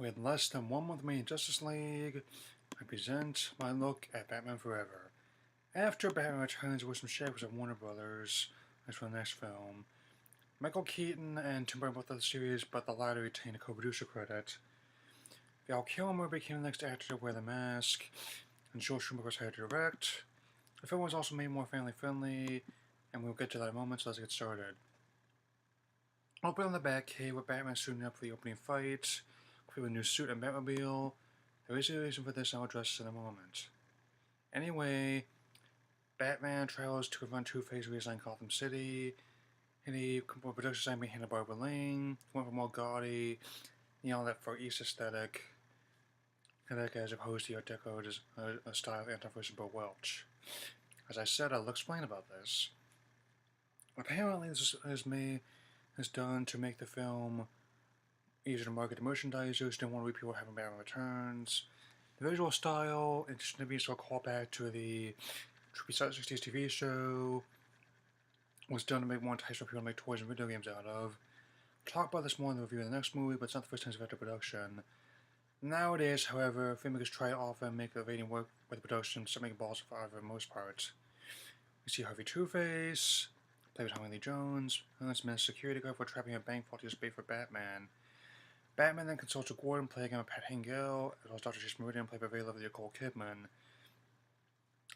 With less than 1 month remaining in Justice League, I present my look at Batman Forever. After Batman Returns with some shares of Warner Brothers, as for the next film, Michael Keaton and Tim Burton both of the series, but the latter retained a co-producer credit. Val Kilmer became the next actor to wear the mask, and Joel Schumacher was hired to direct. The film was also made more family-friendly, and we'll get to that in a moment, so let's get started. Open on the Batcave with Batman suiting up for the opening fight, with a new suit and Batmobile. There is a reason for this, and I'll address this in a moment. Anyway, Batman travels to confront Two-Face redesign Gotham City, and he production design being handled by Barbara Ling, went for more gaudy, that for East aesthetic, as opposed to Art Deco style anti-first Bill Welch. As I said, I'll explain about this. Apparently, this is done to make the film easier to market to merchandisers, didn't want to people having Batman Returns. The visual style, it's going to be sort of callback to the Trippy 60s TV show, was done to make more enticing for people to make toys and video games out of. We'll talk about this more in the review of the next movie, but it's not the first time it's after production. Nowadays, however, filmmakers try often and make the rating work with the production, so making balls for the most part. We see Harvey Two-Face, played by Tommy Lee Jones, and it's Men's security guard for trapping a bank vault to use bait for Batman. Batman then consults with Gordon, played by Pat Hengel, as well as Dr. Jason Meridian, played by very lovely Nicole Kidman.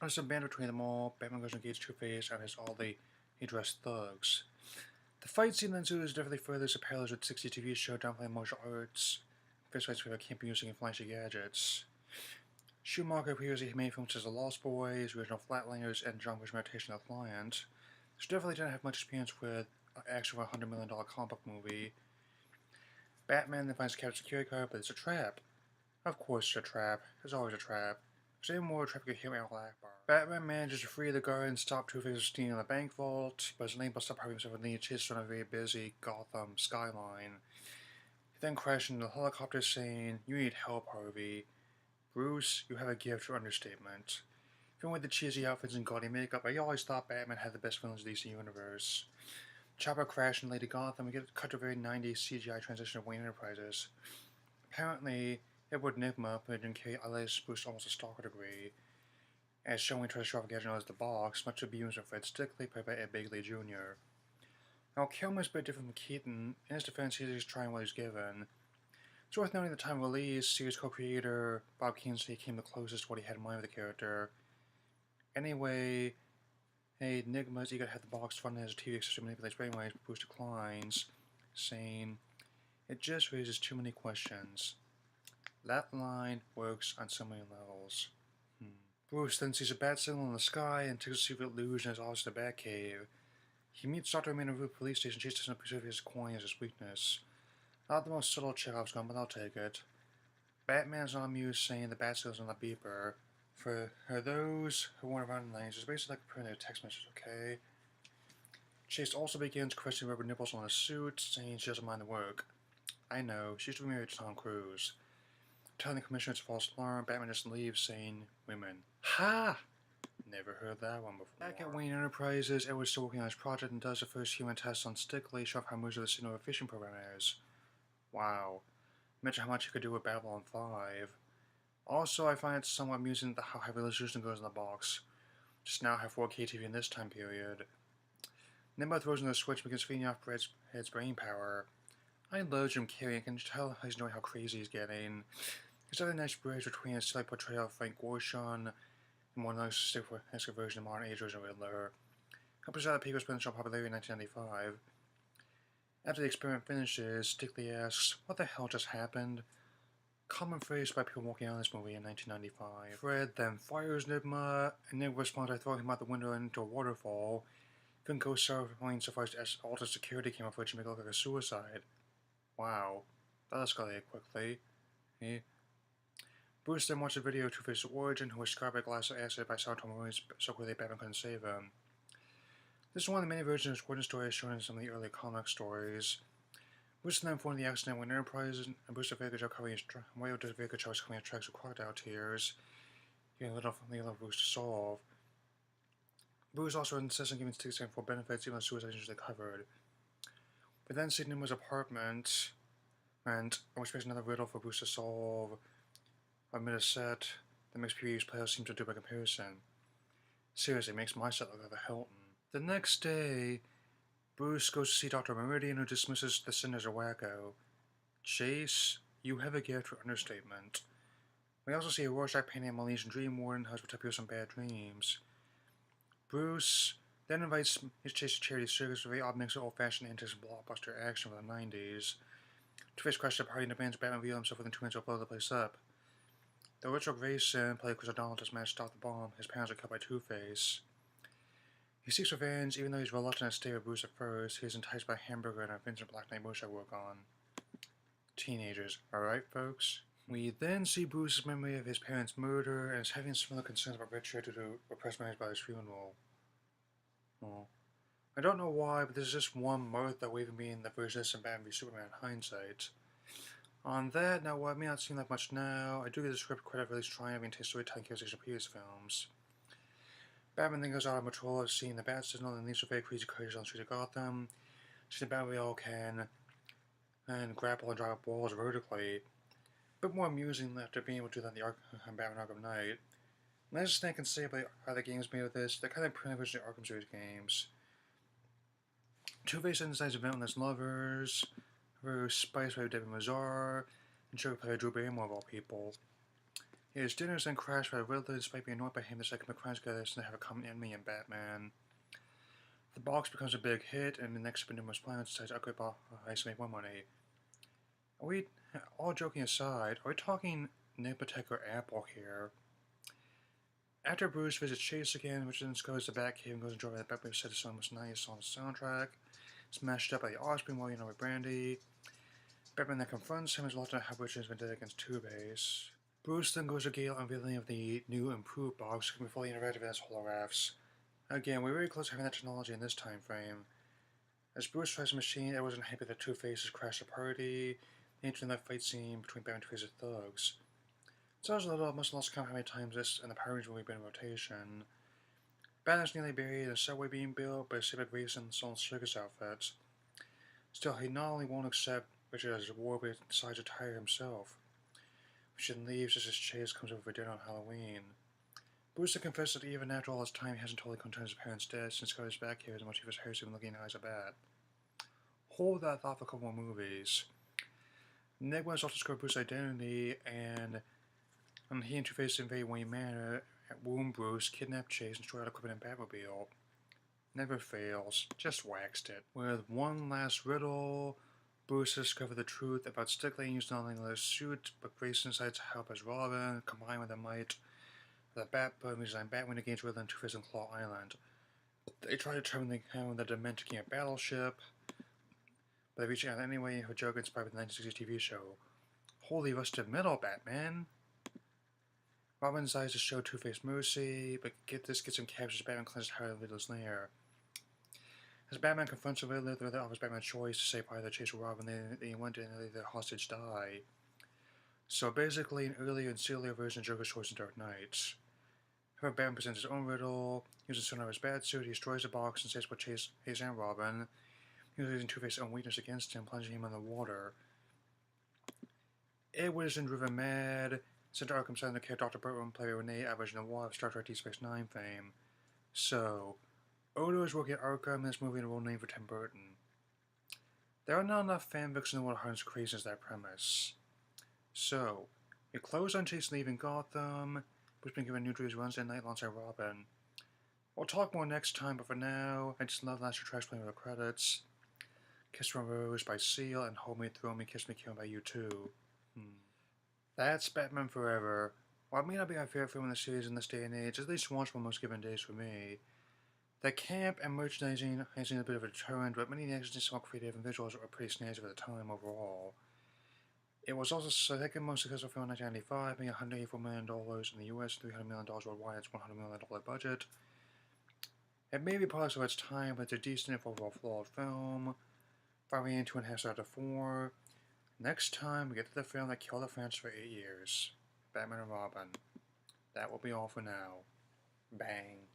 There's a banter between them all. Batman goes to engage Two-Face and his all the dressed thugs. The fight scene then is definitely furthers the parallels with the 60s TV show downplaying martial arts. Fist fights with campy using flashy gadgets. Schumacher appears he made films such as The Lost Boys, Original Flatlanders, and John Wish's Meditation of the Client. So definitely didn't have much experience with action of a $100 million comic book movie. Batman then finds a captured security guard, but it's a trap. Of course it's a trap. There's always a trap. There's even more traffic here in Al Akbar. Batman manages to free the guard and stop Two-Face from stealing the bank vault, but is unable to stop having himself with the chase on a very busy Gotham skyline. He then crashes into the helicopter saying, "You need help, Harvey. Bruce, you have a gift for understatement." Even with the cheesy outfits and gaudy makeup, I always thought Batman had the best villains in the DC universe. Chopper crashed in Lady Gotham, we get cut to a very 90s CGI transition of Wayne Enterprises. Apparently, Edward Nygma played in K. Alice Bruce almost a stalker degree, as showing tries to show off Gadget as the box, much to the beams of Fred Stickley, played by Ed Begley Jr. Now, Kilmer is a bit different from Keaton. In his defense, he's just trying what he's given. It's worth noting at the time of release, series co-creator Bob Kingsley came the closest to what he had in mind with the character. Anyway, Nygma is eager to have the box funded as a TV system manipulates brainwaves, but Bruce declines, saying, "It just raises too many questions." That line works on so many levels. Bruce then sees a bat signal in the sky and takes a secret illusion as office in the Batcave. He meets Dr. Rain at a police station, chases him preserve his coin as his weakness. Not the most subtle Chekhov's gun, but I'll take it. Batman's not amused, saying the bat signal's on the beeper. For those who weren't around in the 90s, it's basically like a text message, okay? Chase also begins questioning rubber nipples on his suit, saying she doesn't mind the work. I know, she used to be married to Tom Cruise. Telling the commissioner it's a false alarm, Batman just leaves, saying, "Women." Ha! Never heard that one before. Back at Wayne Enterprises, Edward's still working on his project and does the first human tests on Stickley, showing how much of the signal fishing program is. Wow. Imagine how much you could do with Babylon 5. Also, I find it somewhat amusing how high resolution goes in the box. Just now have 4K TV in this time period. Nimbo throws in the switch and begins feeding off Head's brain power. I love Jim Carrey and can tell he's knowing how crazy he's getting. There's other nice bridge between a silly portrayal of Frank Gorshin and one nice stick version of modern age version of Riddler. Companies out of Peter's been shown popularity in 1995. After the experiment finishes, Stickley asks, "What the hell just happened?" Common phrase by people walking out of this movie in 1995. Fred then fires Nygma, and Nygma responds by throwing him out the window into a waterfall. Even Ghost going so far as to alter security camouflage to make it look like a suicide. Wow, that escalated quickly. Bruce then watched a video of Two-Face's origin, who was scarred by glass acid by Salvatore Marines so quickly Batman couldn't save him. This is one of the many versions of Gordon's story shown in some of the early comic stories. Bruce then informed the accident when Enterprise and Bruce does a very good job covering his tracks with crocodile tears, giving little Bruce to solve. Bruce also insists on giving Stickley for benefits, even though suicide is usually covered. We then see Nygma's apartment, And which makes another riddle for Bruce to solve. Amid a set that makes previous players seem to do by comparison. Seriously, it makes my set look like a Hilton. The next day, Bruce goes to see Dr. Meridian, who dismisses the sin as a wacko. Chase, you have a gift for understatement. We also see a Rorschach painting of Malaysian Dream Warden, who has protect people from bad dreams. Bruce then invites his Chase to charity circus with a very odd mix of old-fashioned antics and blockbuster action from the 90s. Two-Face crashes the party and demands Batman reveal himself within 2 minutes to blow the place up. Though Richard Grayson, played Chris O'Donnell, does manage to stop the bomb, his parents are killed by Two-Face. He seeks revenge, even though he's reluctant to stay with Bruce at first. He is enticed by a hamburger and a Vincent Black Knight motion I work on. Teenagers, alright folks? We then see Bruce's memory of his parents' murder and is having similar concerns about Richard due to repressed memories about his funeral. Oh. I don't know why, but there's just one Martha waving me in the versus and Batman v Superman hindsight. On that, now what may not seem like much now, I do get the script credit for at least trying to take storytelling characters of previous films. Batman then goes out on patrol, seeing the Bat Signal and leaves with very crazy courage on the streets of Gotham. See the Batmobile can and grapple and drive up walls vertically. A bit more amusing after being able to do that in the Batman Arkham Knight. Last thing I can say about other games made with this, they're kind of pretty much the Arkham series games. Two-Face decides to event with his lovers, Spice by David Mazar, and Joker by Drew Barrymore of all people. His dinners then crash by Riddler, despite being annoyed by him, the second McCrime's together and they have a common enemy in Batman. The box becomes a big hit, and the next numerous planets decides to upgrade ice to make more money. Are we, all joking aside, are we talking Nipotech or Apple here? After Bruce visits Chase again, which then discovers the Batcave and goes and enjoy the Batman set the song was nice on the soundtrack, smashed up by the Offspring while with Brandy. Batman then confronts him as reluctant how Richard has been dead against Two-Face. Bruce then goes to Gale unveiling of the new improved box, which can be fully interactive as holographs. Again, we're very close to having that technology in this time frame. As Bruce tries the machine, it wasn't happy that Two-Face crashed the party, entering that fight scene between Batman and Two-Face's thugs. Sounds a little, must have lost count how many times this and the Power Rangers movie been in rotation. Batman's nearly buried in a subway being built, but saved by Grayson in Solon's circus outfit. Still, he not only won't accept Richard as a war, but decides to tire himself. Richard leaves just as Chase comes over for dinner on Halloween. Bruce then confesses that even after all his time, he hasn't totally come to his parents' death since he got his back here as much of his hair when looking in the eyes of Bat. Hold that thought for a couple more movies. Ned West also discovered Bruce's identity, and he and Two-Face invade Wayne Manor, wound Bruce, kidnap Chase, and destroy all equipment in Batmobile. Never fails, just waxed it. With one last riddle, Bruce discovers the truth about Stick Lane used not only leather suit, but Grayson decides to help as Robin, combined with the might of the Batbird, designed Batwing against Riddler and Two-Face on Claw Island. They try to turn the Dementor King a battleship, but they reach out anyway for a joke inspired by the 1960s TV show. Holy rusted metal, Batman! Robin decides to show Two-Face mercy, but gets him captured as Batman cleanses Howard of Riddler's lair. As Batman confronts the Riddler, the Riddler offers Batman a choice to save either Chase or Robin, they want to let their hostage die. So basically, an earlier and sillier version of Joker's choice in Dark Knight. However, Batman presents his own riddle, uses some of his bad suit, he destroys the box and saves both Chase and Robin, using Two-Face's own weakness against him, plunging him in the water. Edward is then driven mad, sent to Arkham Asylum to care Dr. Burton, played by Renee Auberjonois of Star Trek Deep Space Nine fame. So, Odo is working at Arkham in this movie in a role named for Tim Burton. There are not enough fanfics in the world as crazy as that premise. So, we close on Chase leaving Gotham, who's been given New Jersey Wednesday night alongside Robin. We'll talk more next time, but for now, I just love the last two tracks playing with the credits. Kiss from a Rose by Seal and Hold Me, Throw Me, Kiss Me, Kill Me by U2. That's Batman Forever. While it may not be my favorite film in the series in this day and age, it's at least watchable most given days for me. The camp and merchandising has been a bit of a deterrent, but many of the actions and small creative and visuals were pretty snazzy for the time overall. It was also the second most successful film in 1995, making $184 million in the US and $300 million worldwide. Its $100 million budget. It may be products of its time, but it's a decent if overall flawed film. Finally, in 2.5 stars out of 4. Next time, we get to the film that killed the franchise for 8 years. Batman and Robin. That will be all for now. Bang.